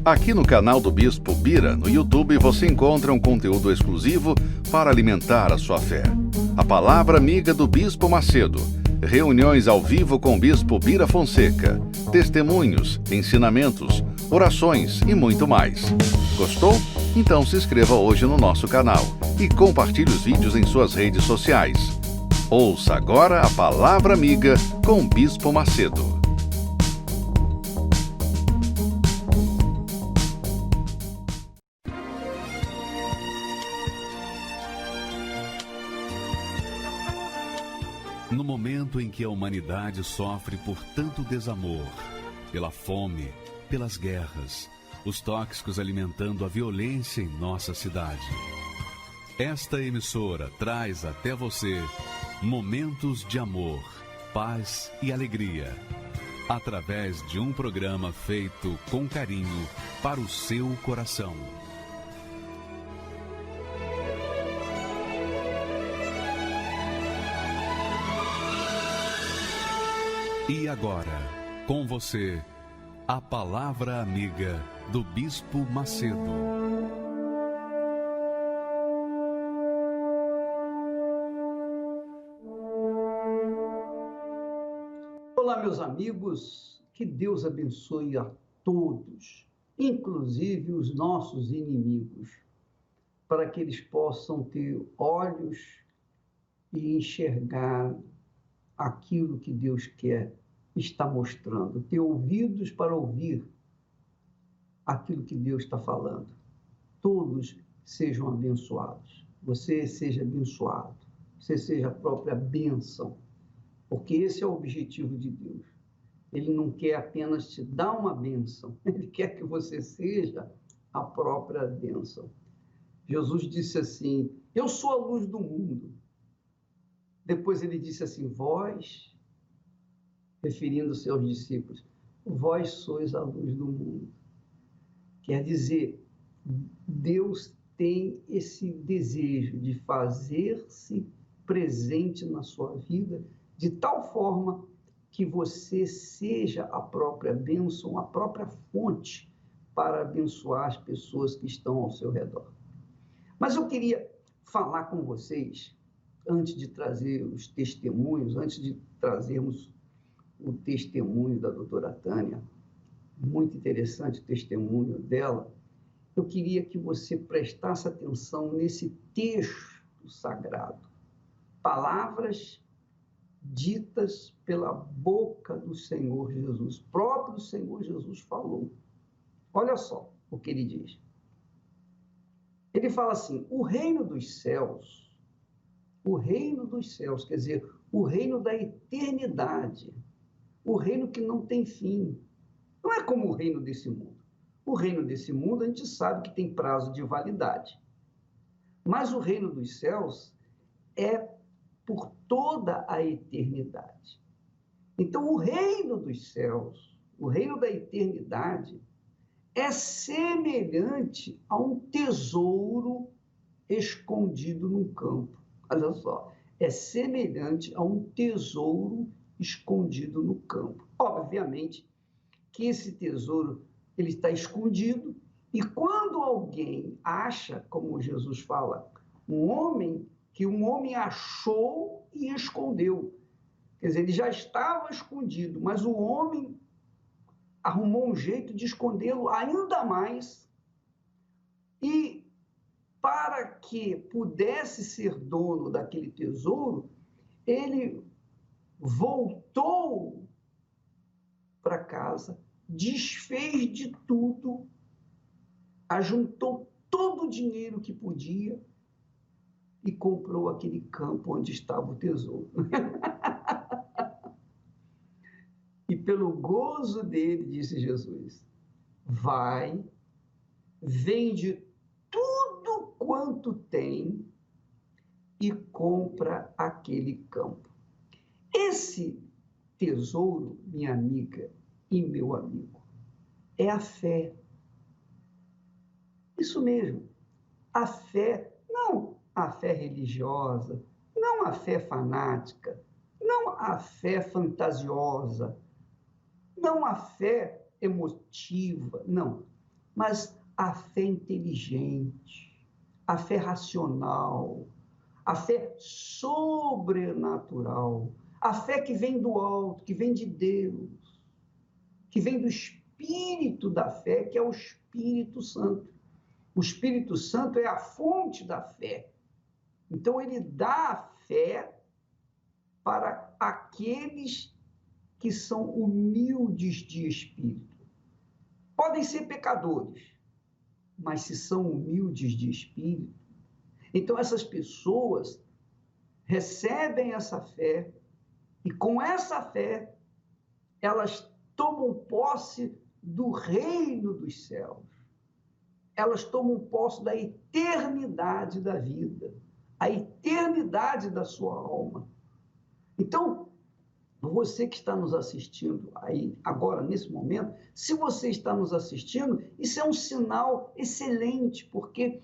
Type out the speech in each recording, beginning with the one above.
Aqui no canal do Bispo Bira, no YouTube, você encontra um conteúdo exclusivo para alimentar a sua fé. A Palavra Amiga do Bispo Macedo. Reuniões ao vivo com o Bispo Bira Fonseca. Testemunhos, ensinamentos, orações e muito mais. Gostou? Então se inscreva hoje no nosso canal e compartilhe os vídeos em suas redes sociais. Ouça agora a Palavra Amiga com o Bispo Macedo. No momento em que a humanidade sofre por tanto desamor, pela fome, pelas guerras, os tóxicos alimentando a violência em nossa cidade, esta emissora traz até você momentos de amor, paz e alegria, através de um programa feito com carinho para o seu coração. E agora, com você, a Palavra Amiga do Bispo Macedo. Olá, meus amigos, que Deus abençoe a todos, inclusive os nossos inimigos, para que eles possam ter olhos e enxergar aquilo que Deus quer estar mostrando, ter ouvidos para ouvir aquilo que Deus está falando. Todos sejam abençoados. Você seja abençoado. Você seja a própria bênção. Porque esse é o objetivo de Deus. Ele não quer apenas te dar uma bênção. Ele quer que você seja a própria bênção. Jesus disse assim: eu sou a luz do mundo. Depois ele disse assim: vós, referindo-se aos discípulos, vós sois a luz do mundo. Quer dizer, Deus tem esse desejo de fazer-se presente na sua vida de tal forma que você seja a própria bênção, a própria fonte para abençoar as pessoas que estão ao seu redor. Mas eu queria falar com vocês, antes de trazer os testemunhos, antes de trazermos o testemunho da doutora Tânia, muito interessante o testemunho dela, eu queria que você prestasse atenção nesse texto sagrado. Palavras ditas pela boca do Senhor Jesus. O próprio Senhor Jesus falou. Olha só o que ele diz. Ele fala assim: o reino dos céus, quer dizer, o reino da eternidade, o reino que não tem fim. Não é como o reino desse mundo. O reino desse mundo a gente sabe que tem prazo de validade. Mas o reino dos céus é por toda a eternidade. Então, o reino dos céus, o reino da eternidade, é semelhante a um tesouro escondido num campo. Olha só, é semelhante a um tesouro escondido no campo. Obviamente que esse tesouro ele está escondido, e quando alguém acha, como Jesus fala, um homem achou e escondeu. Quer dizer, ele já estava escondido, mas o homem arrumou um jeito de escondê-lo ainda mais, e para que pudesse ser dono daquele tesouro, ele voltou para casa, desfez de tudo, ajuntou todo o dinheiro que podia e comprou aquele campo onde estava o tesouro. E pelo gozo dele, disse Jesus, vai, vende tudo quanto tem e compra aquele campo. Esse tesouro, minha amiga e meu amigo, é a fé. Isso mesmo, a fé, não a fé religiosa, não a fé fanática, não a fé fantasiosa, não a fé emotiva, não. mas a fé inteligente, a fé racional, a fé sobrenatural, a fé que vem do alto, que vem de Deus, que vem do Espírito da fé, que é o Espírito Santo. O Espírito Santo é a fonte da fé. Então, ele dá a fé para aqueles que são humildes de espírito. Podem ser pecadores, mas se são humildes de espírito, então essas pessoas recebem essa fé e com essa fé elas tomam posse do reino dos céus. Elas tomam posse da eternidade da vida, a eternidade da sua alma. Então, você que está nos assistindo aí agora, nesse momento, se você está nos assistindo, isso é um sinal excelente, porque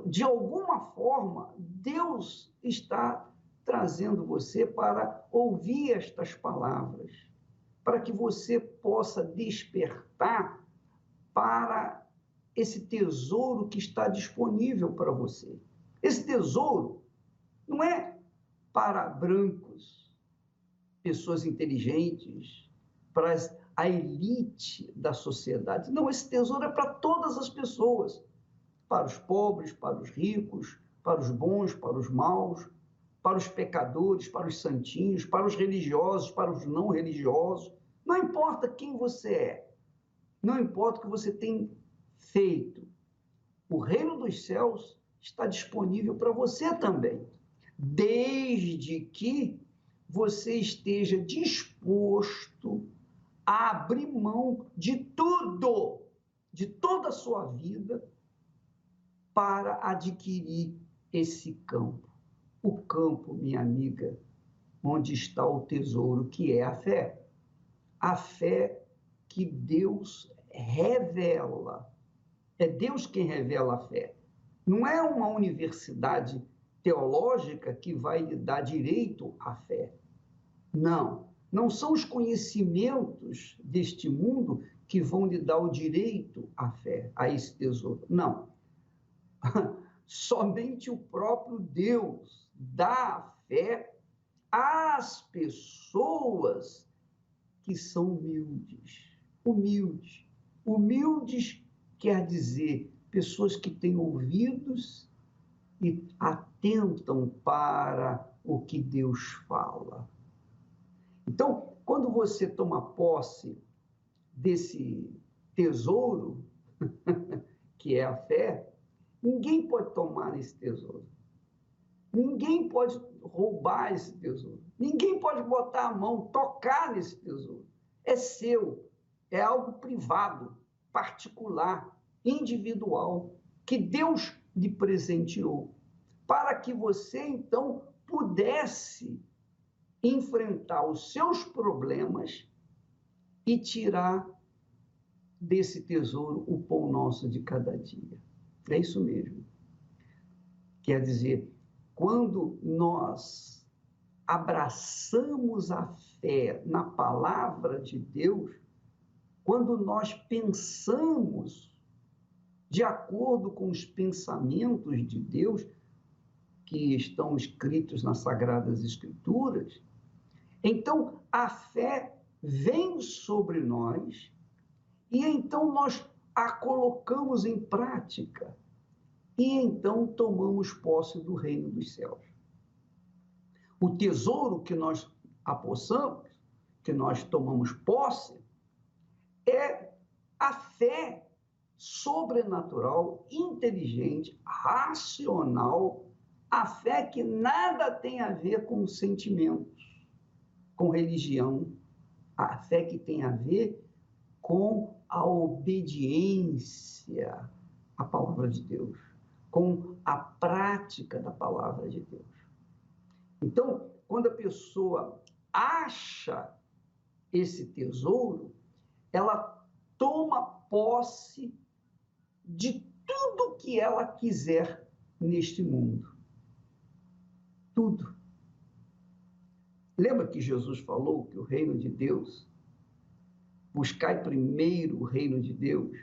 de alguma forma Deus está trazendo você para ouvir estas palavras, para que você possa despertar para esse tesouro que está disponível para você. Esse tesouro não é para brancos, pessoas inteligentes, para a elite da sociedade. Não, esse tesouro é para todas as pessoas, para os pobres, para os ricos, para os bons, para os maus, para os pecadores, para os santinhos, para os religiosos, para os não religiosos. Não importa quem você é, não importa o que você tem feito, o reino dos céus está disponível para você também, desde que você esteja disposto a abrir mão de tudo, de toda a sua vida, para adquirir esse campo. O campo, minha amiga, onde está o tesouro, que é a fé. A fé que Deus revela. É Deus quem revela a fé. Não é uma universidade teológica que vai lhe dar direito à fé. Não, não são os conhecimentos deste mundo que vão lhe dar o direito à fé, a esse tesouro. Não. Somente o próprio Deus dá a fé às pessoas que são humildes. Humildes. Humildes quer dizer pessoas que têm ouvidos e atentam para o que Deus fala. Então, quando você toma posse desse tesouro, que é a fé, ninguém pode tomar esse tesouro. Ninguém pode roubar esse tesouro. Ninguém pode botar a mão, tocar nesse tesouro. É seu, é algo privado, particular, individual, que Deus lhe presenteou, para que você, então, pudesse enfrentar os seus problemas e tirar desse tesouro o pão nosso de cada dia. É isso mesmo. Quer dizer, quando nós abraçamos a fé na palavra de Deus, quando nós pensamos de acordo com os pensamentos de Deus, que estão escritos nas Sagradas Escrituras, então a fé vem sobre nós e então nós a colocamos em prática e então tomamos posse do reino dos céus. O tesouro que nós apossamos, que nós tomamos posse, é a fé sobrenatural, inteligente, racional, a fé que nada tem a ver com sentimentos, com religião, a fé que tem a ver com a obediência à palavra de Deus, com a prática da palavra de Deus. Então, quando a pessoa acha esse tesouro, ela toma posse de tudo que ela quiser neste mundo. Tudo. Lembra que Jesus falou que o reino de Deus, buscai primeiro o reino de Deus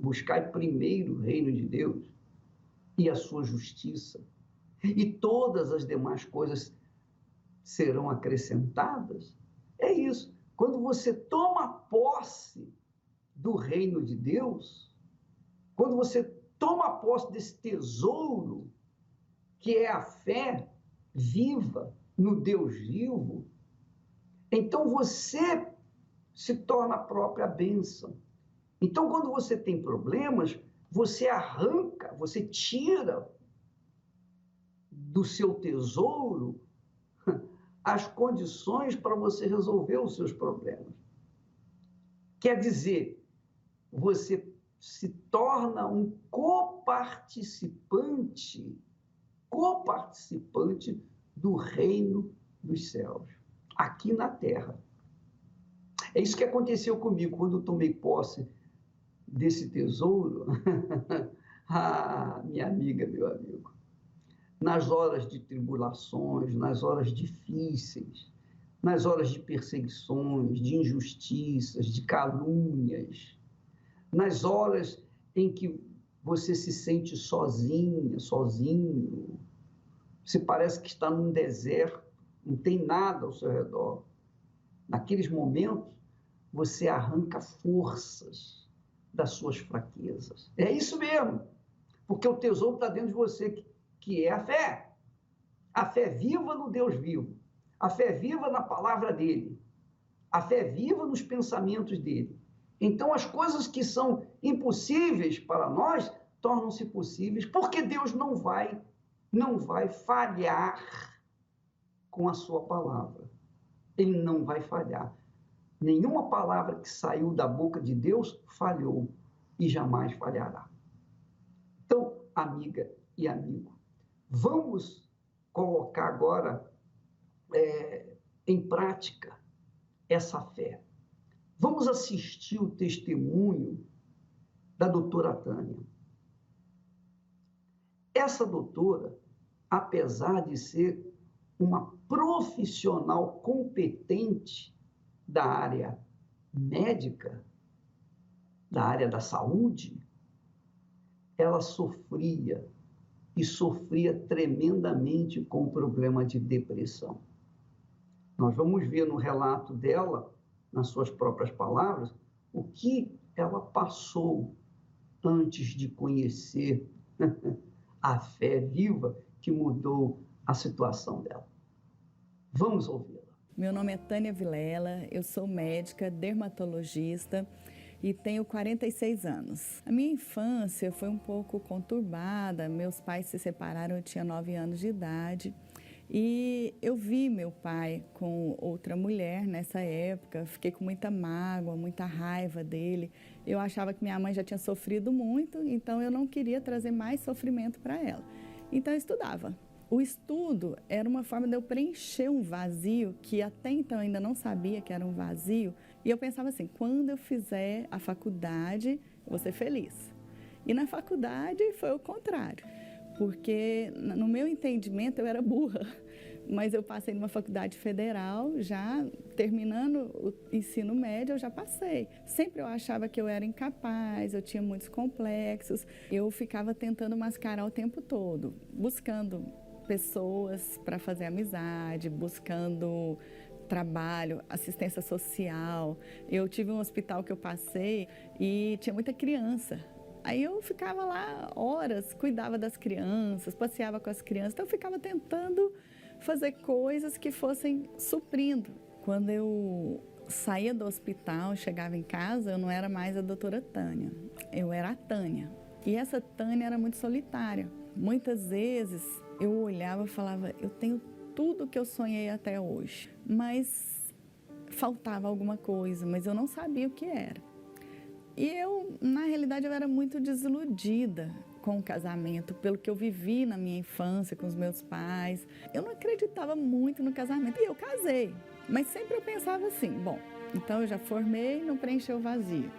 Buscai primeiro o reino de Deus e a sua justiça, e todas as demais coisas serão acrescentadas. É isso. Quando você toma posse do reino de Deus, quando você toma posse desse tesouro, que é a fé viva no Deus vivo, então você se torna a própria bênção. Então, quando você tem problemas, você arranca, você tira do seu tesouro as condições para você resolver os seus problemas. Quer dizer, você se torna um coparticipante do reino dos céus, aqui na terra. É isso que aconteceu comigo quando eu tomei posse desse tesouro. Ah, minha amiga, meu amigo, nas horas de tribulações, nas horas difíceis, nas horas de perseguições, de injustiças, de calúnias, nas horas em que você se sente sozinha, sozinho, você parece que está num deserto, não tem nada ao seu redor. Naqueles momentos, você arranca forças das suas fraquezas. É isso mesmo, porque o tesouro está dentro de você, que é a fé. A fé viva no Deus vivo, a fé viva na palavra dele, a fé viva nos pensamentos dele. Então, as coisas que são impossíveis para nós tornam-se possíveis, porque Deus não vai falhar com a sua palavra. Ele não vai falhar. Nenhuma palavra que saiu da boca de Deus falhou e jamais falhará. Então, amiga e amigo, vamos colocar agora em prática essa fé. Vamos assistir o testemunho da doutora Tânia. Essa doutora, apesar de ser uma profissional competente da área médica, da área da saúde, ela sofria tremendamente com o problema de depressão. Nós vamos ver no relato dela, nas suas próprias palavras, o que ela passou antes de conhecer a fé viva que mudou a situação dela. Vamos ouvi-la. Meu nome é Tânia Vilela, eu sou médica, dermatologista e tenho 46 anos. A minha infância foi um pouco conturbada, meus pais se separaram, eu tinha 9 anos de idade. E eu vi meu pai com outra mulher nessa época, fiquei com muita mágoa, muita raiva dele. Eu achava que minha mãe já tinha sofrido muito, então eu não queria trazer mais sofrimento para ela. Então eu estudava. O estudo era uma forma de eu preencher um vazio que até então eu ainda não sabia que era um vazio. E eu pensava assim, quando eu fizer a faculdade, eu vou ser feliz. E na faculdade foi o contrário. Porque no meu entendimento eu era burra, mas eu passei numa faculdade federal, já terminando o ensino médio eu já passei. Sempre eu achava que eu era incapaz, eu tinha muitos complexos, eu ficava tentando mascarar o tempo todo, buscando pessoas para fazer amizade, buscando trabalho, assistência social. Eu tive um hospital que eu passei e tinha muita criança. Aí eu ficava lá horas, cuidava das crianças, passeava com as crianças, então eu ficava tentando fazer coisas que fossem suprindo. Quando eu saía do hospital, chegava em casa, eu não era mais a doutora Tânia, eu era a Tânia. E essa Tânia era muito solitária. Muitas vezes eu olhava e falava, eu tenho tudo que eu sonhei até hoje, mas faltava alguma coisa, mas eu não sabia o que era. E eu, na realidade, eu era muito desiludida com o casamento, pelo que eu vivi na minha infância com os meus pais. Eu não acreditava muito no casamento e eu casei, mas sempre eu pensava assim, bom, então eu já formei, não preencheu o vazio.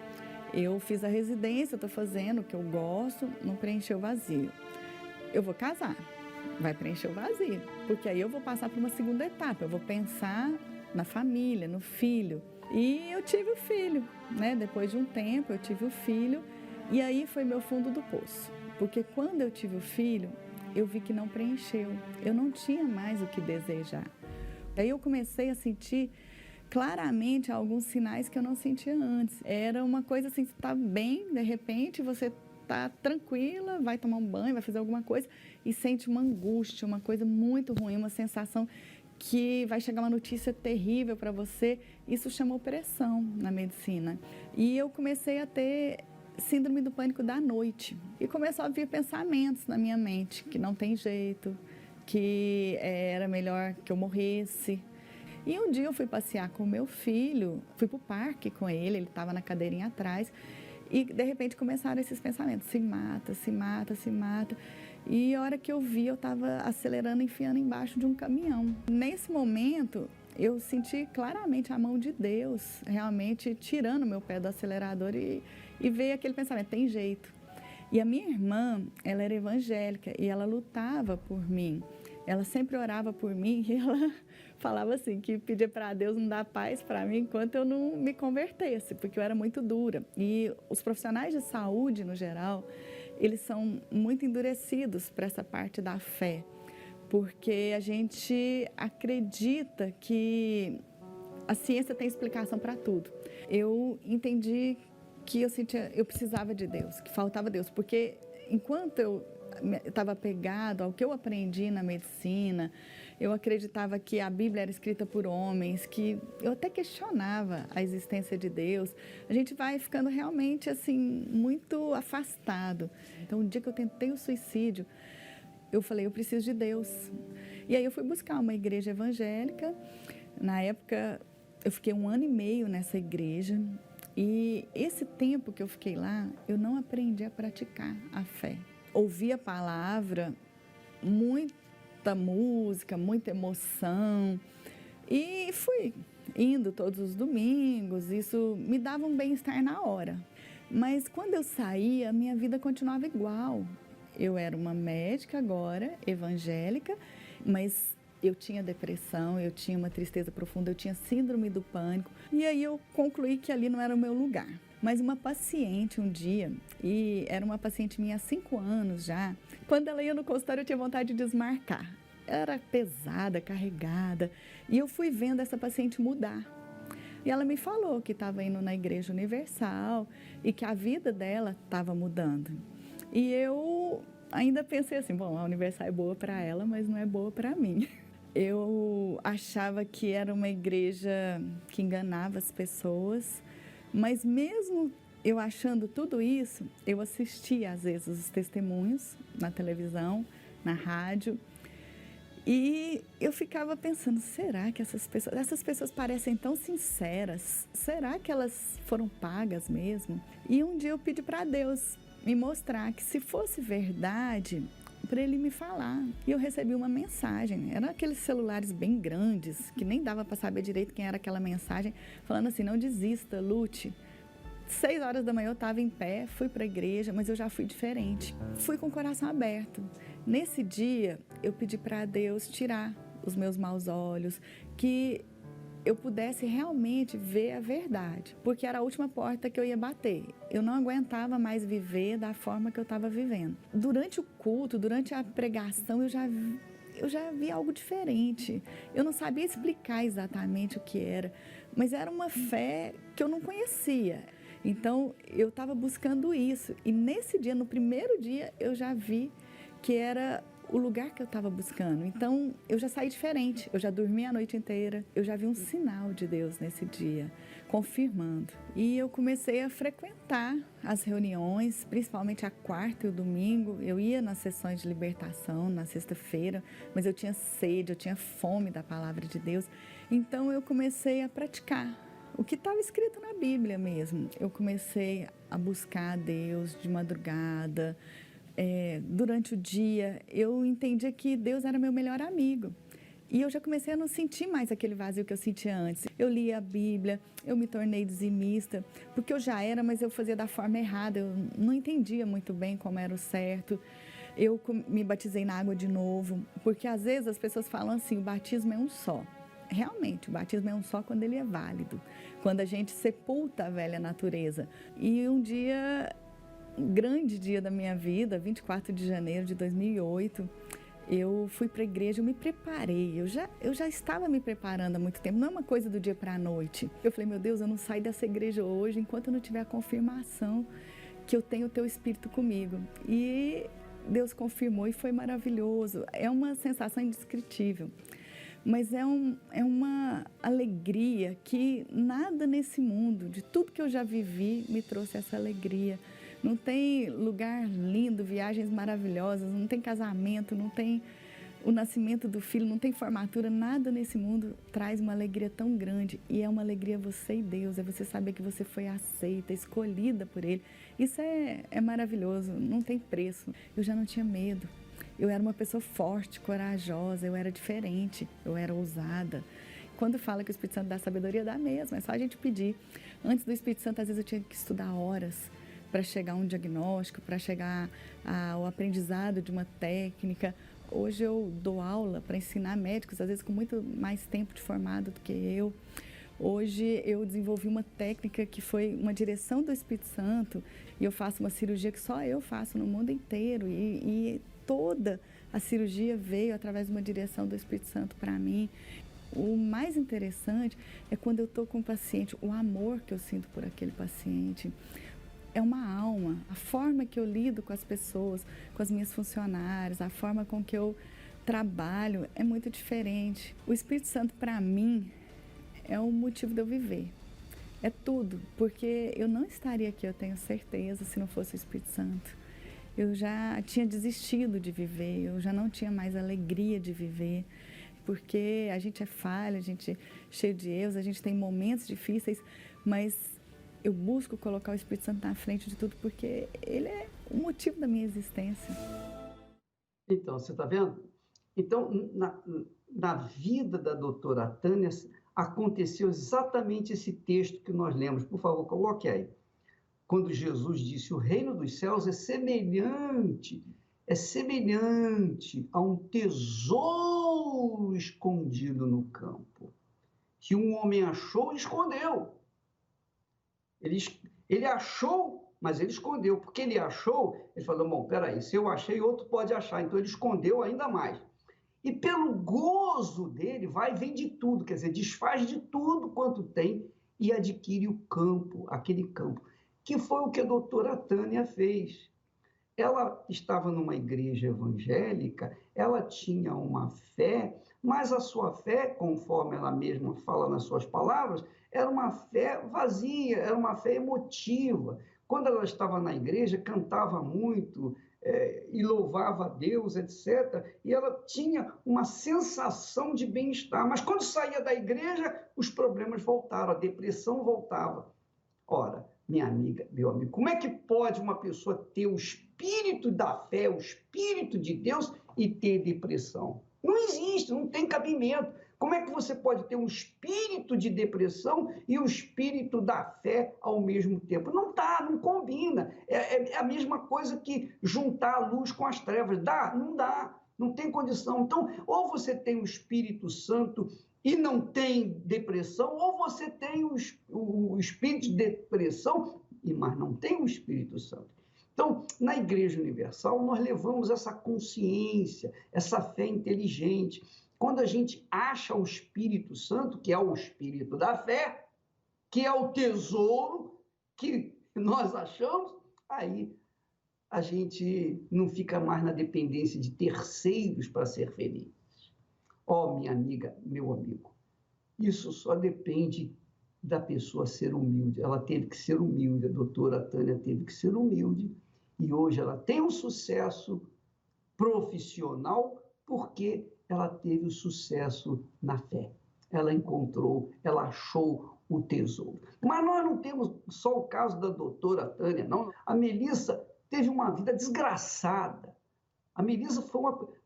Eu fiz a residência, estou fazendo o que eu gosto, não preencheu o vazio. Eu vou casar, vai preencher o vazio, porque aí eu vou passar para uma segunda etapa, eu vou pensar na família, no filho. E eu tive o filho, né? Depois de um tempo eu tive o filho, E aí foi meu fundo do poço, porque quando eu tive o filho, eu vi que não preencheu, eu não tinha mais o que desejar. Aí eu comecei a sentir claramente alguns sinais que eu não sentia antes. Era uma coisa assim, você está bem, de repente você está tranquila, vai tomar um banho, vai fazer alguma coisa e sente uma angústia, uma coisa muito ruim, uma sensação que vai chegar uma notícia terrível para você. Isso chama opressão na medicina. E eu comecei a ter síndrome do pânico da noite. E começou a vir pensamentos na minha mente, que não tem jeito, que era melhor que eu morresse. E um dia eu fui passear com o meu filho, fui para o parque com ele estava na cadeirinha atrás, e de repente começaram esses pensamentos, se mata, se mata, se mata. E a hora que eu vi, eu estava acelerando, enfiando embaixo de um caminhão. Nesse momento, eu senti claramente a mão de Deus, realmente tirando meu pé do acelerador e veio aquele pensamento, tem jeito. E a minha irmã, ela era evangélica e ela lutava por mim. Ela sempre orava por mim e ela falava assim, que pedia para Deus não dar paz para mim enquanto eu não me convertesse, porque eu era muito dura. E os profissionais de saúde, no geral, eles são muito endurecidos para essa parte da fé, porque a gente acredita que a ciência tem explicação para tudo. Eu entendi que eu precisava de Deus, que faltava Deus, porque enquanto eu estava apegado ao que eu aprendi na medicina, eu acreditava que a Bíblia era escrita por homens, que eu até questionava a existência de Deus. A gente vai ficando realmente assim muito afastado. Então, um dia que eu tentei o suicídio, eu falei, eu preciso de Deus. E aí eu fui buscar uma igreja evangélica. Na época, eu fiquei 1 ano e meio nessa igreja. E esse tempo que eu fiquei lá, eu não aprendi a praticar a fé. Ouvi a palavra, muita música, muita emoção. E fui indo todos os domingos, isso me dava um bem-estar na hora. Mas quando eu saía, a minha vida continuava igual. Eu era uma médica agora, evangélica, mas eu tinha depressão, eu tinha uma tristeza profunda, eu tinha síndrome do pânico. E aí eu concluí que ali não era o meu lugar. Mas uma paciente um dia, e era uma paciente minha há 5 anos já, quando ela ia no consultório eu tinha vontade de desmarcar. Era pesada, carregada, e eu fui vendo essa paciente mudar. E ela me falou que estava indo na Igreja Universal e que a vida dela estava mudando. E eu ainda pensei assim, bom, a Universal é boa para ela, mas não é boa para mim. Eu achava que era uma igreja que enganava as pessoas, mas mesmo eu achando tudo isso, eu assistia às vezes os testemunhos na televisão, na rádio, e eu ficava pensando, será que essas pessoas parecem tão sinceras? Será que elas foram pagas mesmo? E um dia eu pedi para Deus me mostrar que se fosse verdade, para ele me falar. E eu recebi uma mensagem, eram aqueles celulares bem grandes, que nem dava para saber direito quem era aquela mensagem, falando assim, não desista, lute. 6 horas da manhã eu estava em pé, fui para a igreja, mas eu já fui diferente. Fui com o coração aberto. Nesse dia, eu pedi para Deus tirar os meus maus olhos, que eu pudesse realmente ver a verdade, porque era a última porta que eu ia bater. Eu não aguentava mais viver da forma que eu estava vivendo. Durante o culto, durante a pregação, eu já vi algo diferente. Eu não sabia explicar exatamente o que era, mas era uma fé que eu não conhecia. Então, eu estava buscando isso. E nesse dia, no primeiro dia, eu já vi que era o lugar que eu estava buscando. Então, eu já saí diferente. Eu já dormi a noite inteira. Eu já vi um sinal de Deus nesse dia, confirmando. E eu comecei a frequentar as reuniões, principalmente a quarta e o domingo. Eu ia nas sessões de libertação, na sexta-feira, mas eu tinha sede, eu tinha fome da palavra de Deus. Então, eu comecei a praticar o que estava escrito na Bíblia mesmo. Eu comecei a buscar a Deus de madrugada. Durante o dia, eu entendia que Deus era meu melhor amigo. E eu já comecei a não sentir mais aquele vazio que eu sentia antes. Eu lia a Bíblia, eu me tornei dizimista, porque eu já era, mas eu fazia da forma errada. Eu não entendia muito bem como era o certo. Eu me batizei na água de novo, porque às vezes as pessoas falam assim, o batismo é um só. Realmente, o batismo é um só quando ele é válido, quando a gente sepulta a velha natureza. E um dia, grande dia da minha vida, 24 de janeiro de 2008, eu fui para a igreja, eu me preparei, eu já estava me preparando há muito tempo, não é uma coisa do dia para a noite. Eu falei, meu Deus, eu não saio dessa igreja hoje enquanto eu não tiver a confirmação que eu tenho o teu Espírito comigo. E Deus confirmou e foi maravilhoso. É uma sensação indescritível, mas é uma alegria que nada nesse mundo, de tudo que eu já vivi, me trouxe essa alegria. Não tem lugar lindo, viagens maravilhosas, não tem casamento, não tem o nascimento do filho, não tem formatura, nada nesse mundo traz uma alegria tão grande. E é uma alegria você e Deus, é você saber que você foi aceita, escolhida por Ele. Isso é maravilhoso, não tem preço. Eu já não tinha medo, eu era uma pessoa forte, corajosa, eu era diferente, eu era ousada. Quando fala que o Espírito Santo dá sabedoria, dá mesmo, é só a gente pedir. Antes do Espírito Santo, às vezes eu tinha que estudar horas para chegar a um diagnóstico, para chegar ao aprendizado de uma técnica. Hoje eu dou aula para ensinar médicos, às vezes com muito mais tempo de formado do que eu. Hoje eu desenvolvi uma técnica que foi uma direção do Espírito Santo e eu faço uma cirurgia que só eu faço no mundo inteiro e toda a cirurgia veio através de uma direção do Espírito Santo para mim. O mais interessante é quando eu estou com o paciente, o amor que eu sinto por aquele paciente. É uma alma, a forma que eu lido com as pessoas, com as minhas funcionárias, a forma com que eu trabalho é muito diferente. O Espírito Santo, para mim, é o motivo de eu viver. É tudo, porque eu não estaria aqui, eu tenho certeza, se não fosse o Espírito Santo. Eu já tinha desistido de viver, eu já não tinha mais alegria de viver, porque a gente é falha, a gente é cheio de erros, a gente tem momentos difíceis, mas eu busco colocar o Espírito Santo na frente de tudo, porque ele é o motivo da minha existência. Então, você está vendo? Então, na vida da doutora Tânia, aconteceu exatamente esse texto que nós lemos. Por favor, coloque aí. Quando Jesus disse, o reino dos céus é semelhante a um tesouro escondido no campo, que um homem achou e escondeu. Ele achou, mas ele escondeu. Porque ele achou, ele falou, bom, peraí, se eu achei, outro pode achar. Então ele escondeu ainda mais. E pelo gozo dele, vai e vende tudo, quer dizer, desfaz de tudo quanto tem e adquire o campo, aquele campo, que foi o que a doutora Tânia fez. Ela estava numa igreja evangélica, ela tinha uma fé, mas a sua fé, conforme ela mesma fala nas suas palavras, era uma fé vazia, era uma fé emotiva. Quando ela estava na igreja, cantava muito e louvava a Deus, etc. E ela tinha uma sensação de bem-estar. Mas quando saía da igreja, os problemas voltaram, a depressão voltava. Ora, minha amiga, meu amigo, como é que pode uma pessoa ter o espírito da fé, o espírito de Deus e ter depressão? Não existe, não tem cabimento. Como é que você pode ter um espírito de depressão e o espírito da fé ao mesmo tempo? Não dá, não combina. É a mesma coisa que juntar a luz com as trevas. Dá? Não dá, não tem condição. Então, ou você tem o Espírito Santo e não tem depressão, ou você tem o espírito de depressão, mas não tem o Espírito Santo. Então, na Igreja Universal, nós levamos essa consciência, essa fé inteligente. Quando a gente acha o Espírito Santo, que é o Espírito da fé, que é o tesouro que nós achamos, aí a gente não fica mais na dependência de terceiros para ser feliz. Ó, minha amiga, meu amigo, isso só depende da pessoa ser humilde. Ela teve que ser humilde, a doutora Tânia teve que ser humilde, e hoje ela tem um sucesso profissional porque ela teve o sucesso na fé. Ela encontrou, ela achou o tesouro. Mas nós não temos só o caso da doutora Tânia, não. A Melissa teve uma vida desgraçada. A Melissa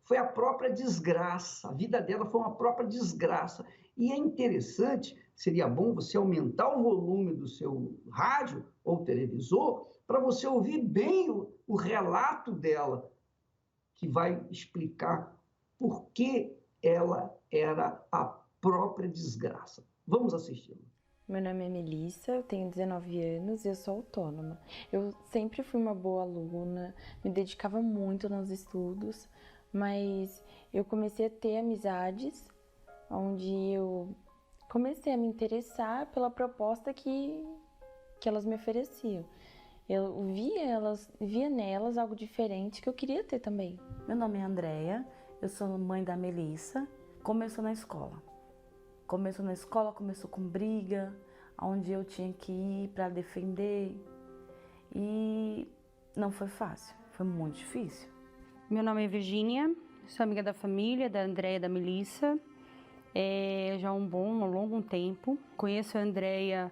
foi a própria desgraça. A vida dela foi uma própria desgraça. E é interessante, seria bom você aumentar o volume do seu rádio ou televisor para você ouvir bem o relato dela, que vai explicar por que ela era a própria desgraça. Vamos assisti-lo. Meu nome é Melissa, eu tenho 19 anos e eu sou autônoma. Eu sempre fui uma boa aluna, me dedicava muito nos estudos, mas eu comecei a ter amizades onde eu comecei a me interessar pela proposta que elas me ofereciam. Eu via nelas algo diferente que eu queria ter também. Meu nome é Andréia, eu sou mãe da Melissa. Começou na escola. Começou com briga, onde eu tinha que ir para defender. E não foi fácil, foi muito difícil. Meu nome é Virgínia, sou amiga da família, da Andréia e da Melissa. Já há um longo tempo. Conheço a Andréia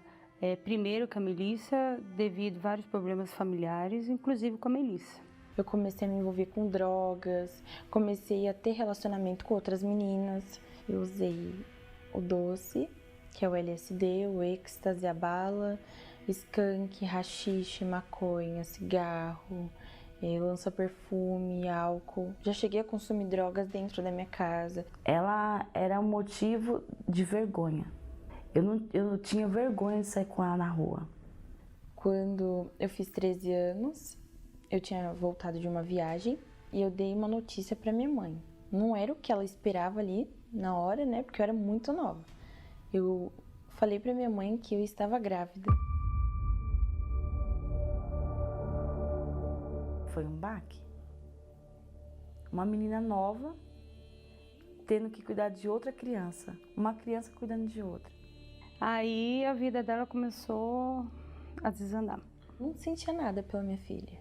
primeiro com a Melissa, devido a vários problemas familiares, inclusive com a Melissa. Eu comecei a me envolver com drogas, comecei a ter relacionamento com outras meninas. Eu usei o doce, que é o LSD, o êxtase, a bala, skunk, haxixe, maconha, cigarro, lança-perfume, álcool. Já cheguei a consumir drogas dentro da minha casa. Ela era um motivo de vergonha. Eu não tinha vergonha de sair com ela na rua. Quando eu fiz 13 anos, eu tinha voltado de uma viagem e eu dei uma notícia para minha mãe. Não era o que ela esperava ali na hora, né? Porque eu era muito nova. Eu falei para minha mãe que eu estava grávida. Foi um baque. Uma menina nova tendo que cuidar de outra criança. Uma criança cuidando de outra. Aí a vida dela começou a desandar. Não sentia nada pela minha filha.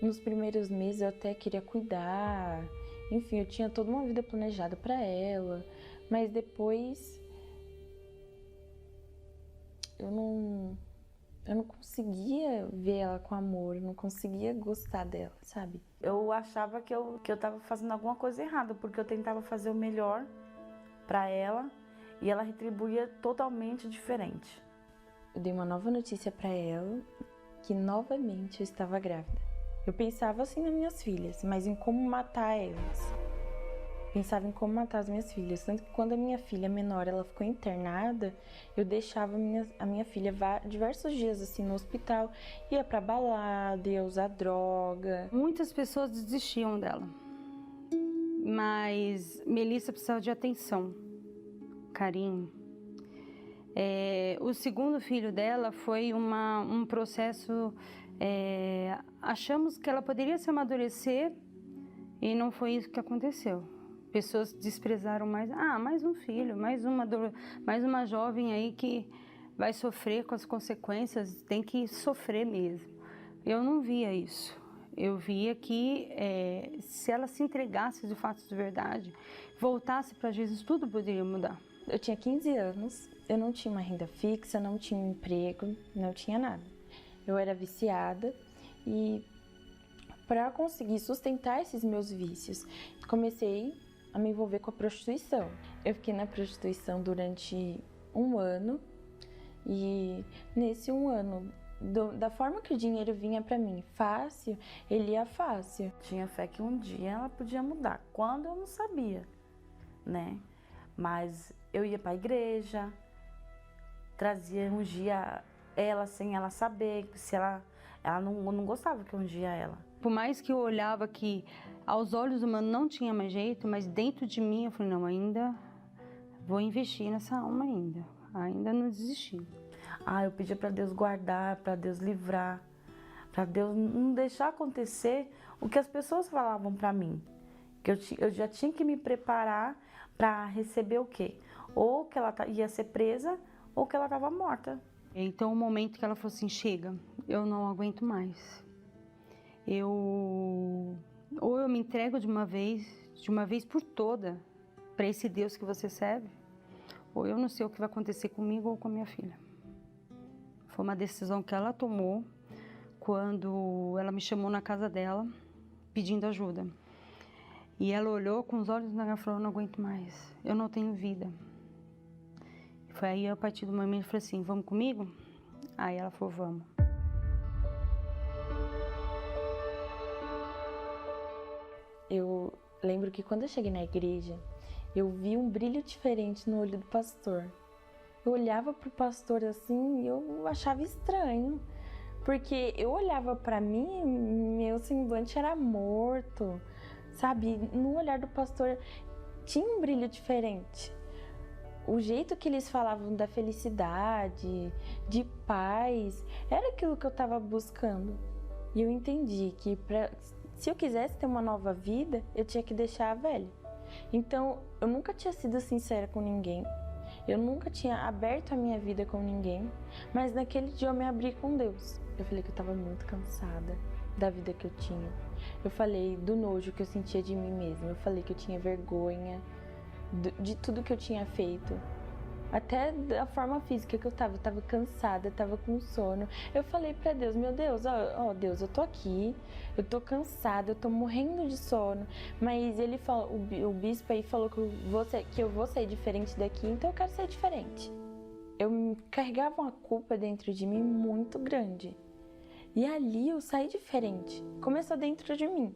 Nos primeiros meses eu até queria cuidar. Enfim, eu tinha toda uma vida planejada para ela. Mas depois eu não conseguia ver ela com amor, eu não conseguia gostar dela, sabe? Eu achava que eu estava fazendo alguma coisa errada, porque eu tentava fazer o melhor para ela e ela retribuía totalmente diferente. Eu dei uma nova notícia para ela, que novamente eu estava grávida. Eu pensava assim nas minhas filhas, mas em como matar elas. Pensava em como matar as minhas filhas. Tanto que quando a minha filha menor ela ficou internada, eu deixava a minha filha diversos dias assim no hospital. Ia pra balada, ia usar droga. Muitas pessoas desistiam dela. Mas Melissa precisava de atenção, carinho. O segundo filho dela foi um processo... achamos que ela poderia se amadurecer e não foi isso que aconteceu. Pessoas desprezaram mais um filho, mais uma jovem aí que vai sofrer com as consequências, tem que sofrer mesmo. Eu não via isso. Eu via que se ela se entregasse de fato de verdade, voltasse para Jesus, tudo poderia mudar. Eu tinha 15 anos, eu não tinha uma renda fixa, não tinha um emprego, não tinha nada. Eu era viciada e para conseguir sustentar esses meus vícios, comecei a me envolver com a prostituição. Eu fiquei na prostituição durante 1 ano e nesse 1 ano, da forma que o dinheiro vinha para mim fácil, ele ia fácil. Tinha fé que um dia ela podia mudar, quando eu não sabia, né? Mas eu ia para a igreja, trazia um dia ela sem ela saber, se ela não gostava que um dia ela. Por mais que eu olhava que aos olhos humanos não tinha mais jeito, mas dentro de mim eu falei, não, ainda vou investir nessa alma ainda não desisti. Eu pedia para Deus guardar, para Deus livrar, para Deus não deixar acontecer o que as pessoas falavam para mim. Que eu já tinha que me preparar para receber o quê? Ou que ela ia ser presa, ou que ela estava morta. Então, o momento que ela falou assim, chega, eu não aguento mais. Ou eu me entrego de uma vez por toda, para esse Deus que você serve, ou eu não sei o que vai acontecer comigo ou com a minha filha. Foi uma decisão que ela tomou quando ela me chamou na casa dela, pedindo ajuda. E ela olhou com os olhos na cara e falou, eu não aguento mais, eu não tenho vida. Foi aí, a partir do momento, eu falei assim, vamos comigo? Aí ela falou, vamos. Eu lembro que quando eu cheguei na igreja, eu vi um brilho diferente no olho do pastor. Eu olhava pro pastor assim e eu achava estranho. Porque eu olhava pra mim, meu semblante era morto, sabe? No olhar do pastor tinha um brilho diferente. O jeito que eles falavam da felicidade, de paz, era aquilo que eu estava buscando. E eu entendi que se eu quisesse ter uma nova vida, eu tinha que deixar a velha. Então, eu nunca tinha sido sincera com ninguém. Eu nunca tinha aberto a minha vida com ninguém. Mas naquele dia eu me abri com Deus. Eu falei que eu estava muito cansada da vida que eu tinha. Eu falei do nojo que eu sentia de mim mesma. Eu falei que eu tinha vergonha de tudo que eu tinha feito. Até da forma física que eu tava cansada, tava com sono. Eu falei pra Deus, meu Deus, ó Deus, eu tô aqui, eu tô cansada, eu tô morrendo de sono. Mas ele falou, o bispo aí falou que eu vou sair diferente daqui, então eu quero ser diferente. Eu carregava uma culpa dentro de mim muito grande. E ali eu saí diferente. Começou dentro de mim.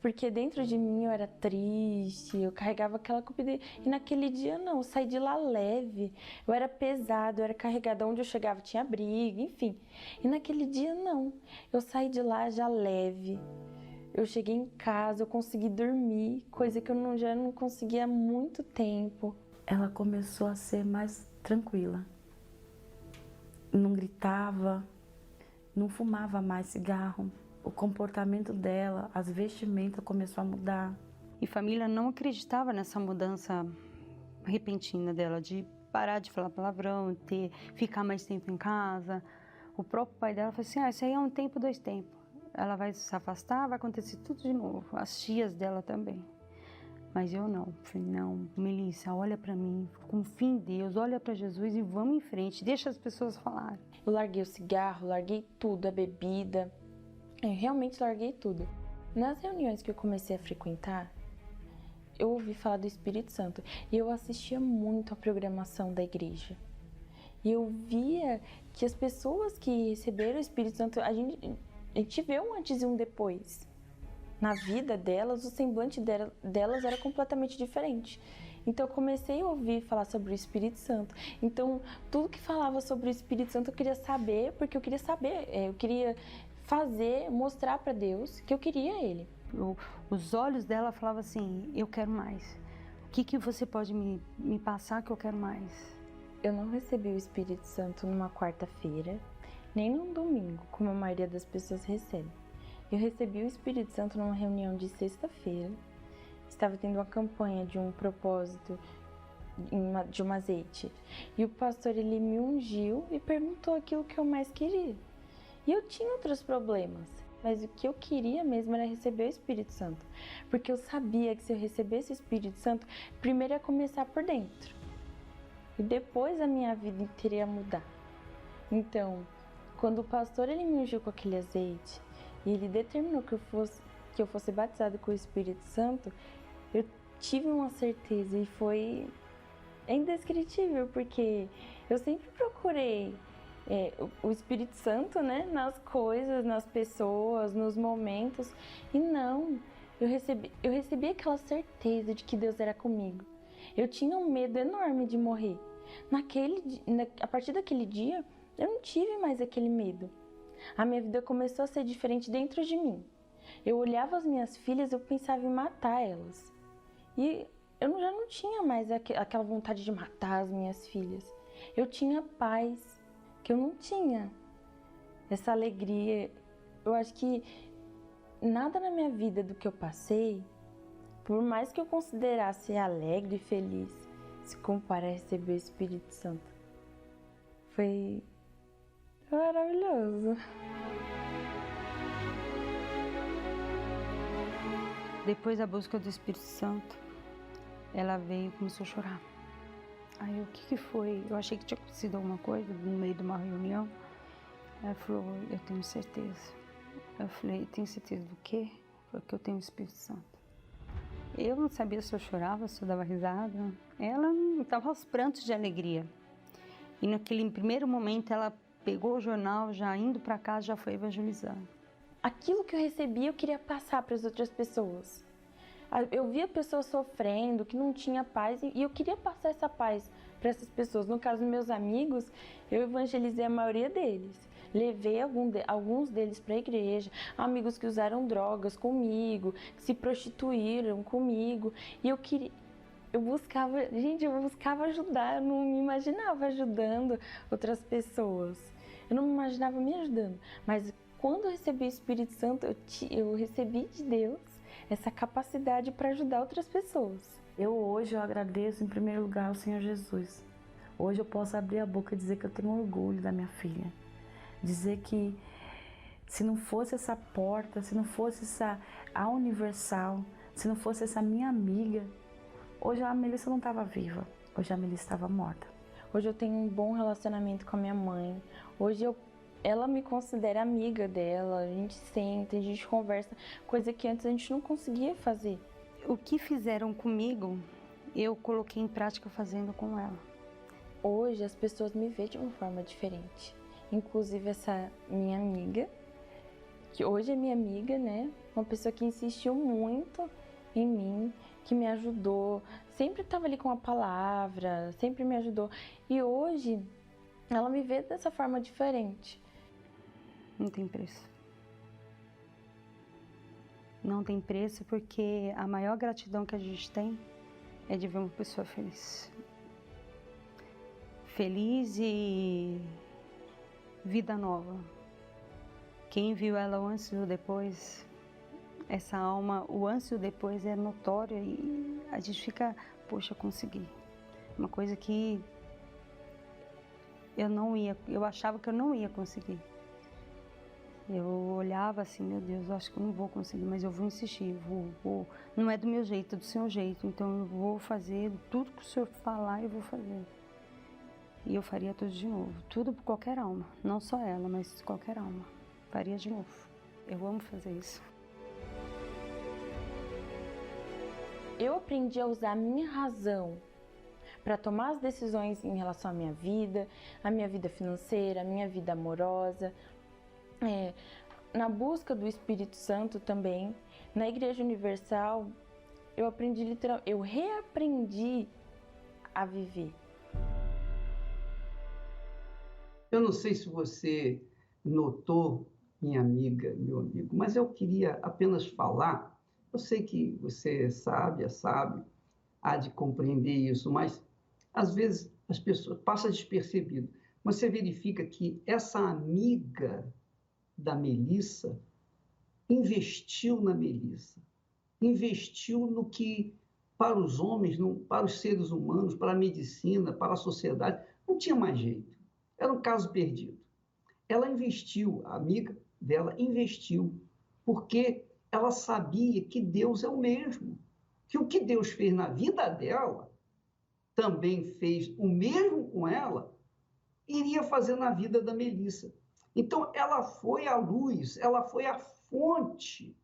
Porque dentro de mim eu era triste, eu carregava aquela culpa. E naquele dia não, eu saí de lá leve. Eu era pesado, eu era carregada. Onde eu chegava tinha briga, enfim. E naquele dia não, eu saí de lá já leve. Eu cheguei em casa, eu consegui dormir, coisa que eu já não conseguia há muito tempo. Ela começou a ser mais tranquila. Não gritava, não fumava mais cigarro. O comportamento dela, as vestimentas começou a mudar. E família não acreditava nessa mudança repentina dela, de parar de falar palavrão, ficar mais tempo em casa. O próprio pai dela falou assim, isso aí é um tempo, 2 tempos. Ela vai se afastar, vai acontecer tudo de novo. As tias dela também. Mas eu não. Falei, não, Melissa, olha pra mim, confia em Deus, olha pra Jesus e vamos em frente, deixa as pessoas falarem. Eu larguei o cigarro, larguei tudo, a bebida. Eu realmente larguei tudo. Nas reuniões que eu comecei a frequentar, eu ouvi falar do Espírito Santo. E eu assistia muito a programação da igreja. E eu via que as pessoas que receberam o Espírito Santo, a gente vê um antes e um depois. Na vida delas, o semblante delas era completamente diferente. Então eu comecei a ouvir falar sobre o Espírito Santo. Então tudo que falava sobre o Espírito Santo eu queria saber, porque eu queria saber, eu queria mostrar para Deus que eu queria Ele. Os olhos dela falavam assim, eu quero mais. O que você pode me passar que eu quero mais? Eu não recebi o Espírito Santo numa quarta-feira, nem num domingo, como a maioria das pessoas recebe. Eu recebi o Espírito Santo numa reunião de sexta-feira. Estava tendo uma campanha de um propósito de um azeite. E o pastor, ele me ungiu e perguntou aquilo que eu mais queria. E eu tinha outros problemas, mas o que eu queria mesmo era receber o Espírito Santo. Porque eu sabia que se eu recebesse o Espírito Santo, primeiro ia começar por dentro. E depois a minha vida inteira ia mudar. Então, quando o pastor ele me ungiu com aquele azeite, e ele determinou que eu fosse batizado com o Espírito Santo, eu tive uma certeza e foi indescritível, porque eu sempre procurei o Espírito Santo, né, nas coisas, nas pessoas, nos momentos, e não, eu recebi aquela certeza de que Deus era comigo. Eu tinha um medo enorme de morrer. A partir daquele dia, eu não tive mais aquele medo. A minha vida começou a ser diferente dentro de mim. Eu olhava as minhas filhas, eu pensava em matar elas. E eu já não tinha mais aquela vontade de matar as minhas filhas. Eu tinha paz, que eu não tinha. Essa alegria. Eu acho que nada na minha vida do que eu passei, por mais que eu considerasse alegre e feliz, se compara a receber o Espírito Santo. Foi maravilhoso. Depois da busca do Espírito Santo, ela veio e começou a chorar. Aí o que foi? Eu achei que tinha acontecido alguma coisa no meio de uma reunião. Ela falou, eu tenho certeza. Eu falei, tenho certeza do quê? Porque eu tenho o Espírito Santo. Eu não sabia se eu chorava, se eu dava risada. Ela estava aos prantos de alegria. E naquele primeiro momento ela pegou o jornal, já indo para casa, já foi evangelizando. Aquilo que eu recebi, eu queria passar para as outras pessoas. Eu via pessoas sofrendo, que não tinha paz, e eu queria passar essa paz para essas pessoas. No caso dos meus amigos, eu evangelizei a maioria deles. Levei alguns deles para a igreja, amigos que usaram drogas comigo, que se prostituíram comigo. E eu buscava ajudar, eu não me imaginava ajudando outras pessoas. Eu não me imaginava me ajudando. Mas quando eu recebi o Espírito Santo, eu recebi de Deus essa capacidade para ajudar outras pessoas. Hoje eu agradeço em primeiro lugar ao Senhor Jesus. Hoje eu posso abrir a boca e dizer que eu tenho orgulho da minha filha. Dizer que se não fosse essa porta, se não fosse a Universal, se não fosse essa minha amiga, hoje a Melissa não estava viva, hoje a Melissa estava morta. Hoje eu tenho um bom relacionamento com a minha mãe. Hoje ela me considera amiga dela, a gente senta, a gente conversa, coisa que antes a gente não conseguia fazer. O que fizeram comigo, eu coloquei em prática fazendo com ela. Hoje as pessoas me veem de uma forma diferente. Inclusive essa minha amiga, que hoje é minha amiga, né? Uma pessoa que insistiu muito em mim, que me ajudou, sempre estava ali com a palavra, sempre me ajudou. E hoje ela me vê dessa forma diferente. Não tem preço. Não tem preço porque a maior gratidão que a gente tem é de ver uma pessoa feliz. Feliz e vida nova. Quem viu ela o antes e o depois, essa alma, o antes e o depois é notório e a gente fica, poxa, consegui. Uma coisa que eu achava que eu não ia conseguir. Eu olhava assim, meu Deus, eu acho que eu não vou conseguir, mas eu vou insistir, vou. Não é do meu jeito, é do seu jeito, então eu vou fazer tudo que o Senhor falar, eu vou fazer. E eu faria tudo de novo, tudo por qualquer alma, não só ela, mas qualquer alma. Faria de novo. Eu amo fazer isso. Eu aprendi a usar a minha razão para tomar as decisões em relação à minha vida financeira, a minha vida amorosa. Na busca do Espírito Santo também, na Igreja Universal, eu reaprendi a viver. Eu não sei se você notou, minha amiga, meu amigo, mas eu queria apenas falar. Eu sei que você é sábia, há de compreender isso, mas às vezes as pessoas passam despercebido. Você verifica que essa amiga da Melissa investiu na Melissa, investiu no que para os homens, para os seres humanos, para a medicina, para a sociedade, não tinha mais jeito. Era um caso perdido. Ela investiu, a amiga dela investiu, porque ela sabia que Deus é o mesmo, que o que Deus fez na vida dela, também fez o mesmo com ela, iria fazer na vida da Melissa. Então, ela foi a luz, ela foi a fonte,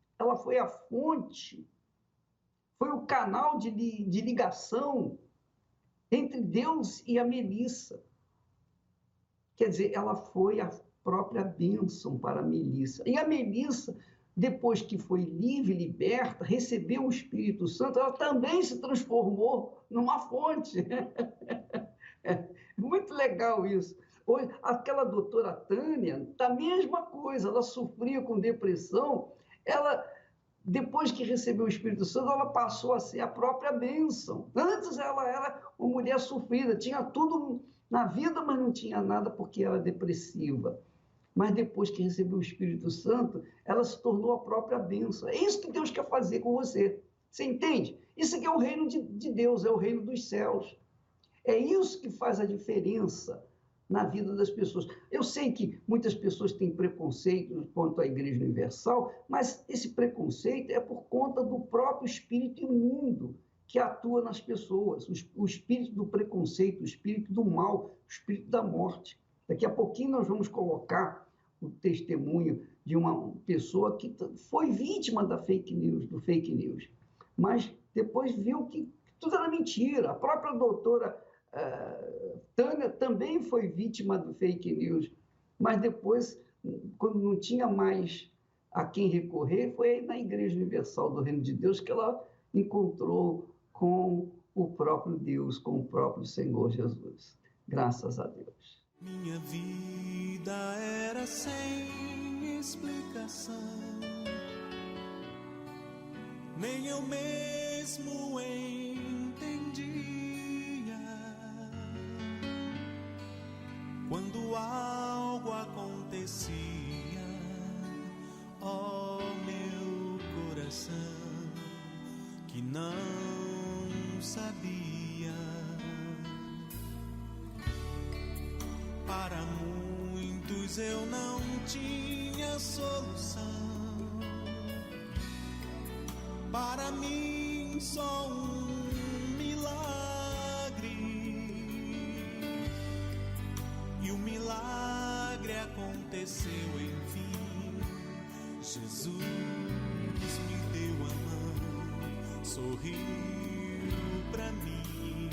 foi o canal de ligação entre Deus e a Melissa. Quer dizer, ela foi a própria bênção para a Melissa. E a Melissa, depois que foi livre, liberta, recebeu o Espírito Santo, ela também se transformou numa fonte. Muito legal isso. Hoje, aquela doutora Tânia, a mesma coisa, ela sofria com depressão, depois que recebeu o Espírito Santo, ela passou a ser a própria bênção. Antes ela era uma mulher sofrida, tinha tudo na vida, mas não tinha nada porque era depressiva. Mas depois que recebeu o Espírito Santo, ela se tornou a própria bênção. É isso que Deus quer fazer com você. Você entende? Isso aqui é o reino de Deus, é o reino dos céus. É isso que faz a diferença na vida das pessoas. Eu sei que muitas pessoas têm preconceito quanto à Igreja Universal, mas esse preconceito é por conta do próprio espírito imundo que atua nas pessoas, o espírito do preconceito, o espírito do mal, o espírito da morte. Daqui a pouquinho nós vamos colocar o testemunho de uma pessoa que foi vítima do fake news, mas depois viu que tudo era mentira. A própria doutora Tânia também foi vítima do fake news, mas depois, quando não tinha mais a quem recorrer, foi aí na Igreja Universal do Reino de Deus que ela encontrou com o próprio Deus com o próprio Senhor Jesus. Graças a Deus. Minha vida era sem explicação, nem eu mesmo entendia. Quando algo acontecia, ó meu coração, que não sabia. Para muitos eu não tinha solução, para mim só um milagre, e o milagre aconteceu enfim. Jesus me deu a mão, sorriu pra mim,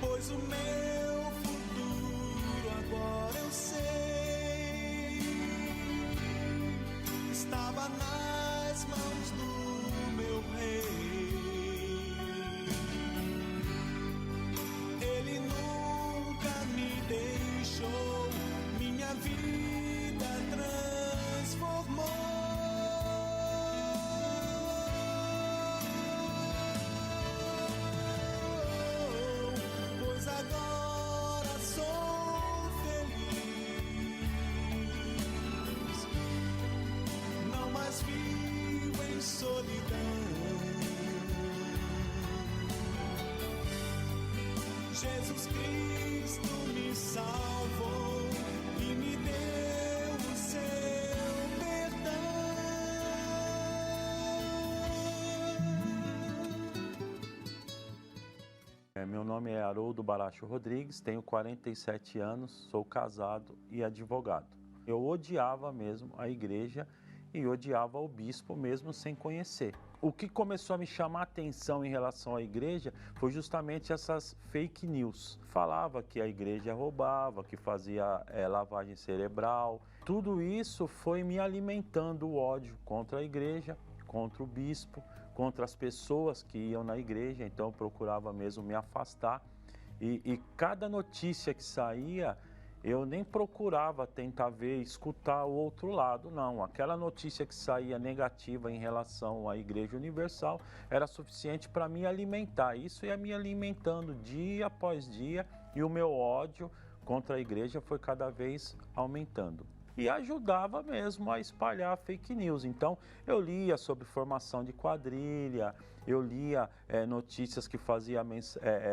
pois o meu futuro agora eu sei, estava nas mãos do meu Rei. Ele nunca me deixou, minha vida transformou. Pois agora sou feliz, não mais vivo em solidão. Jesus Cristo me salvou e me deu o seu perdão. Meu nome é Haroldo Baracho Rodrigues, tenho 47 anos, sou casado e advogado. Eu odiava mesmo a igreja e odiava o bispo mesmo sem conhecer. O que começou a me chamar a atenção em relação à igreja foi justamente essas fake news. Falava que a igreja roubava, que fazia lavagem cerebral. Tudo isso foi me alimentando o ódio contra a igreja, contra o bispo, contra as pessoas que iam na igreja. Então eu procurava mesmo me afastar. E cada notícia que saía, eu nem procurava tentar ver, escutar o outro lado, não. Aquela notícia que saía negativa em relação à Igreja Universal era suficiente para me alimentar. Isso ia me alimentando dia após dia e o meu ódio contra a igreja foi cada vez aumentando. E ajudava mesmo a espalhar fake news. Então eu lia sobre formação de quadrilha, eu lia notícias que fazia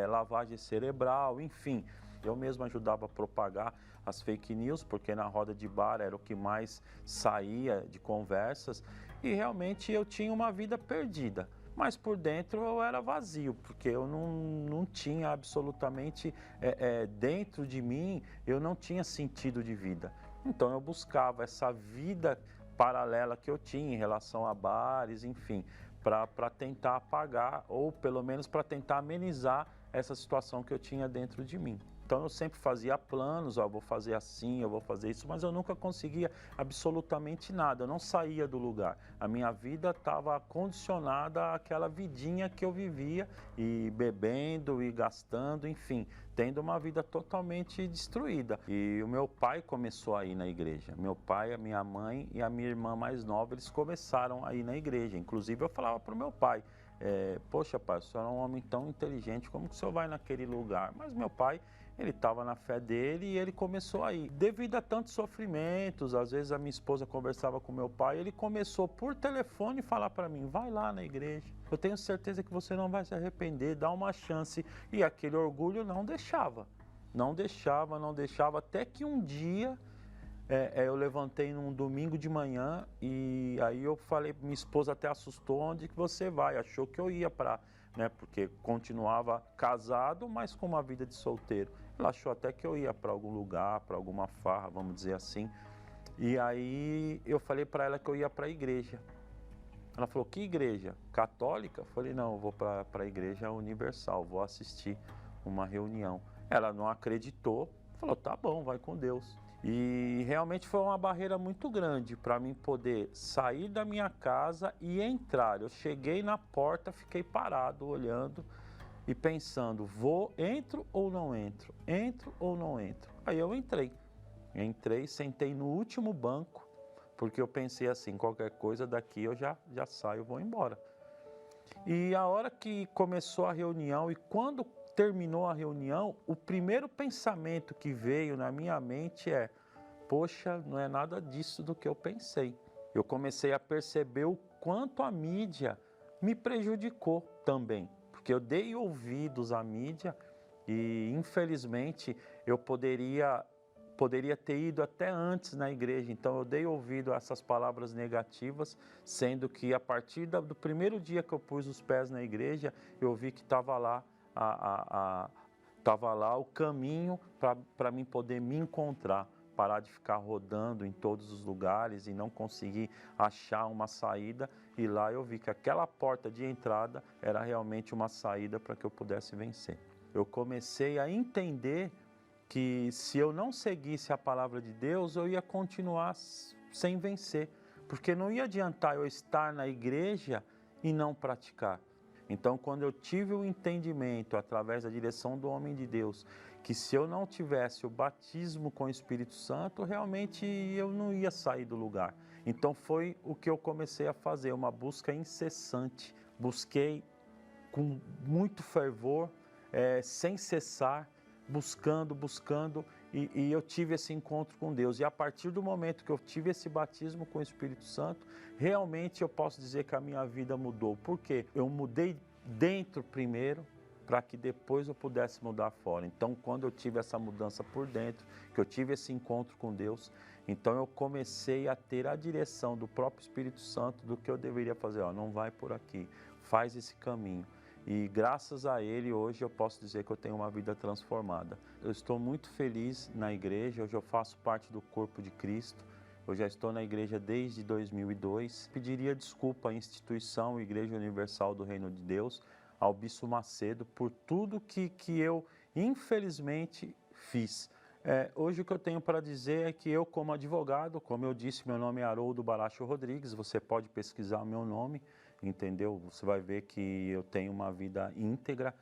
lavagem cerebral, enfim. Eu mesmo ajudava a propagar as fake news, porque na roda de bar era o que mais saía de conversas, e realmente eu tinha uma vida perdida. Mas por dentro eu era vazio, porque eu não tinha absolutamente, dentro de mim, eu não tinha sentido de vida. Então eu buscava essa vida paralela que eu tinha em relação a bares, enfim, para tentar apagar, ou pelo menos para tentar amenizar essa situação que eu tinha dentro de mim. Então eu sempre fazia planos, eu vou fazer assim, eu vou fazer isso, mas eu nunca conseguia absolutamente nada, eu não saía do lugar. A minha vida estava condicionada àquela vidinha que eu vivia, e bebendo e gastando, enfim, tendo uma vida totalmente destruída. E o meu pai começou a ir na igreja. Meu pai, a minha mãe e a minha irmã mais nova, eles começaram a ir na igreja. Inclusive eu falava para o meu pai, poxa pai, o senhor é um homem tão inteligente, como que o senhor vai naquele lugar? Mas meu pai, ele estava na fé dele e ele começou a ir. Devido a tantos sofrimentos, às vezes a minha esposa conversava com meu pai, ele começou por telefone falar para mim, vai lá na igreja, eu tenho certeza que você não vai se arrepender, dá uma chance. E aquele orgulho não deixava, até que um dia eu levantei num domingo de manhã e aí eu falei, minha esposa até assustou, onde que você vai? Achou que eu ia para, porque continuava casado, mas com uma vida de solteiro. Ela achou até que eu ia para algum lugar, para alguma farra, vamos dizer assim. E aí eu falei para ela que eu ia para a igreja. Ela falou, que igreja? Católica? Eu falei, não, eu vou para a igreja universal, vou assistir uma reunião. Ela não acreditou, falou, tá bom, vai com Deus. E realmente foi uma barreira muito grande para mim poder sair da minha casa e entrar. Eu cheguei na porta, fiquei parado, olhando e pensando, entro ou não entro? Entro ou não entro? Aí eu entrei. Entrei, sentei no último banco, porque eu pensei assim, qualquer coisa daqui eu já saio, vou embora. E a hora que começou a reunião e quando terminou a reunião, o primeiro pensamento que veio na minha mente é, poxa, não é nada disso do que eu pensei. Eu comecei a perceber o quanto a mídia me prejudicou também, porque eu dei ouvidos à mídia e, infelizmente, eu poderia ter ido até antes na igreja, então eu dei ouvido a essas palavras negativas, sendo que a partir do primeiro dia que eu pus os pés na igreja, eu vi que estava lá o caminho para mim poder me encontrar, parar de ficar rodando em todos os lugares e não conseguir achar uma saída. E lá eu vi que aquela porta de entrada era realmente uma saída para que eu pudesse vencer. Eu comecei a entender que se eu não seguisse a palavra de Deus, eu ia continuar sem vencer, porque não ia adiantar eu estar na igreja e não praticar. Então, quando eu tive o entendimento, através da direção do homem de Deus, que se eu não tivesse o batismo com o Espírito Santo, realmente eu não ia sair do lugar. Então, foi o que eu comecei a fazer, uma busca incessante. Busquei com muito fervor, sem cessar, buscando, e eu tive esse encontro com Deus. E a partir do momento que eu tive esse batismo com o Espírito Santo, realmente eu posso dizer que a minha vida mudou. Por quê? Eu mudei dentro primeiro, para que depois eu pudesse mudar fora. Então, quando eu tive essa mudança por dentro, que eu tive esse encontro com Deus, então eu comecei a ter a direção do próprio Espírito Santo do que eu deveria fazer. Não vai por aqui, faz esse caminho. E graças a Ele, hoje eu posso dizer que eu tenho uma vida transformada. Eu estou muito feliz na igreja, hoje eu faço parte do corpo de Cristo. Eu já estou na igreja desde 2002. Pediria desculpa à instituição Igreja Universal do Reino de Deus, ao Bispo Macedo, por tudo que eu, infelizmente, fiz. Hoje o que eu tenho para dizer é que eu, como advogado, como eu disse, meu nome é Haroldo Baracho Rodrigues, você pode pesquisar o meu nome, entendeu? Você vai ver que eu tenho uma vida íntegra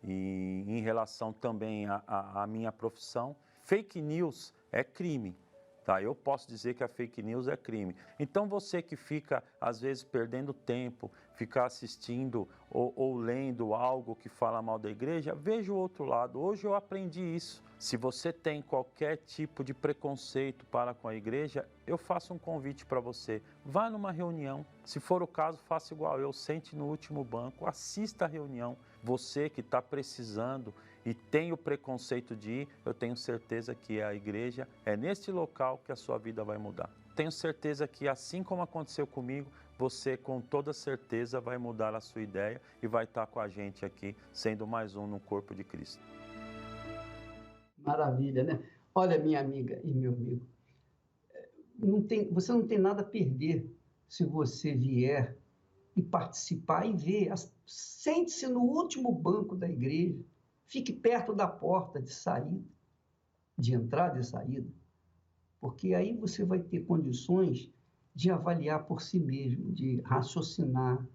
e em relação também à minha profissão, fake news é crime. Tá, eu posso dizer que a fake news é crime. Então você que fica, às vezes, perdendo tempo, ficar assistindo ou lendo algo que fala mal da igreja, veja o outro lado. Hoje eu aprendi isso. Se você tem qualquer tipo de preconceito para com a igreja, eu faço um convite para você. Vá numa reunião. Se for o caso, faça igual eu. Sente no último banco, assista a reunião. Você que está precisando e tem o preconceito de ir, eu tenho certeza que a igreja é neste local que a sua vida vai mudar. Tenho certeza que assim como aconteceu comigo, você com toda certeza vai mudar a sua ideia e vai estar com a gente aqui, sendo mais um no corpo de Cristo. Maravilha, né? Olha, minha amiga e meu amigo, você não tem nada a perder se você vier e participar e ver. Sente-se no último banco da igreja, fique perto da porta de saída, de entrada e saída, porque aí você vai ter condições de avaliar por si mesmo, de raciocinar,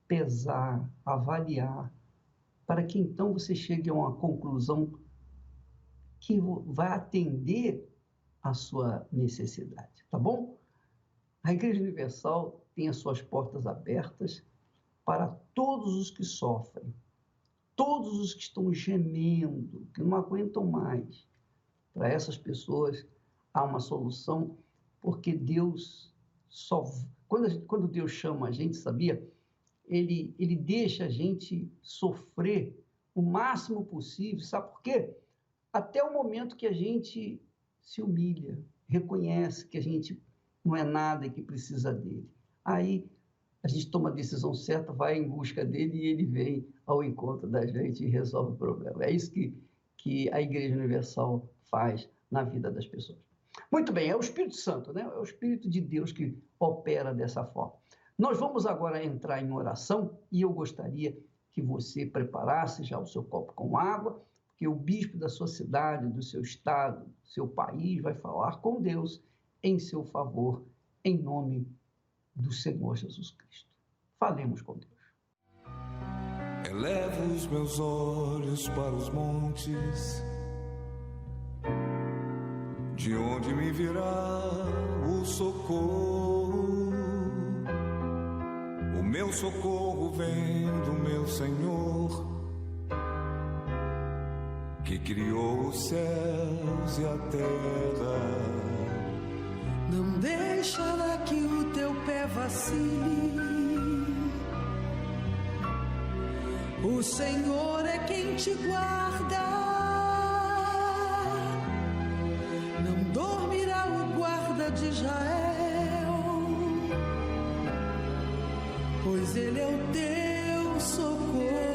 pesar, avaliar, para que então você chegue a uma conclusão que vai atender à sua necessidade, tá bom? A Igreja Universal tem as suas portas abertas para todos os que sofrem, todos os que estão gemendo, que não aguentam mais. Para essas pessoas há uma solução, porque Deus quando Deus chama a gente, sabia? Ele deixa a gente sofrer o máximo possível, sabe por quê? Até o momento que a gente se humilha, reconhece que a gente não é nada e que precisa dele. Aí a gente toma a decisão certa, vai em busca dele e ele vem ao encontro da gente e resolve o problema. É isso que a Igreja Universal faz na vida das pessoas. Muito bem, é o Espírito Santo, né? É o Espírito de Deus que opera dessa forma. Nós vamos agora entrar em oração e eu gostaria que você preparasse já o seu copo com água, que o bispo da sua cidade, do seu estado, do seu país, vai falar com Deus em seu favor, em nome do Senhor Jesus Cristo. Falemos com Deus. Elevo os meus olhos para os montes, de onde me virá o socorro? O meu socorro vem do meu Senhor, que criou os céus e a terra. Não deixará que o teu pé vacile. O Senhor é quem te guarda. Não dormirá o guarda de Israel, pois ele é o teu socorro.